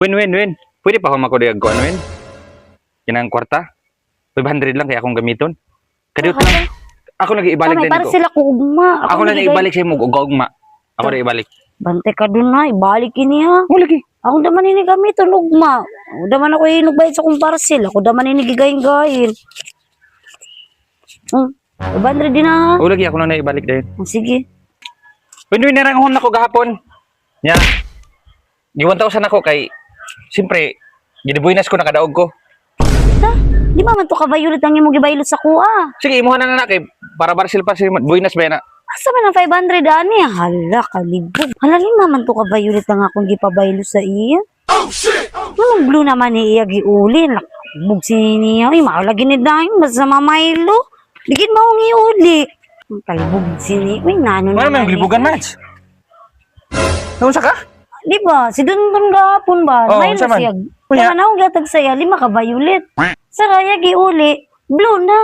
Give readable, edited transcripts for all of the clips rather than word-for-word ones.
Win. Pwede pa ako makudiag ko, win? Kinang kwarta? 500 lang kaya akong gamiton. Kadiyot lang. Ako lagi ibalik Tamay, din para ko. sila ko ugma. Ako lang ibalik sa mo ugma. Ako na ibalik. Bante ka dun na, ibalik ini ha. Mo lagi. Ako daman ini gamit ugma. Ako daman ako inugbayad sa kong parcel. Ako daman ini gigayin-gayin. 500 din na ha. O lagi ako na ibalik din. Sige. Win na lang ako gahapon. Nya. Gi 1,000 ako kay siyempre ginibuinas ko nakadaog ko. Ta, di ba man to kabayulit ang imong gibaylo sa kuha? Sige, imuha na kay para barsil pa si buinas ba na. Asa man ang 500 ani? Hala, kalibog. Hala, lima man to kabayulit ang akong gipabaylo sa iya. Oh shit! Anong blue naman ni iya giuli? Nakabog si niya. Ay, maulagi ni Dahin. Basta mamaylo. Digid mo akong iuli. Kalibog si niya. Uy, nano Ano may glibugan match? Naunsa ka? Di ba? Si Dundun gahapon ba? Oo, Mayroon saman. siya. Kuya. Kaya na gatag saya, lima ka violet. Saraya giuli, blue na.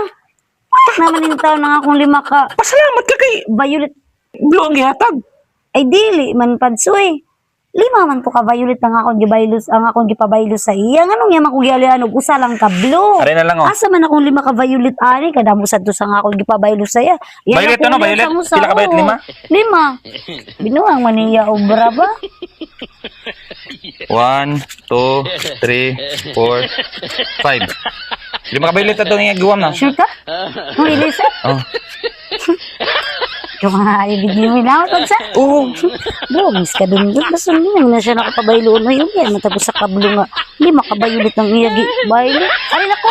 Naman yung tao na akong lima ka Pasalamat ka kay violet. Blue ang gihatag. Ay dili man padsoy. Lima man to ka violet ang akong gibaylos, ang akong gipabaylo sa iya. Nganong yaman ko gialianog usa lang ka blue. Are na lang oh. Asa man akong lima ka violet ani kada mo sad to sa akong gipabaylo sa iya. Yan Violet ang ano, kulay violet? sa musa, Pila ka violet? oo. 5? Lima. Binuang maniya obra ba? 1, 2, 3, 4, 5. Lima ka violet atong iguam na. Sure ka? Mo ilisa? Oh. Yung mga ibigay mo na ako sa. Oo. Bro, miss ka dun dun. Basta hindi na siya nakapabaylo na yun. Yan, matapos sa kablo nga. Hindi makabayulit ng iyagi. Baylo. Alin ako?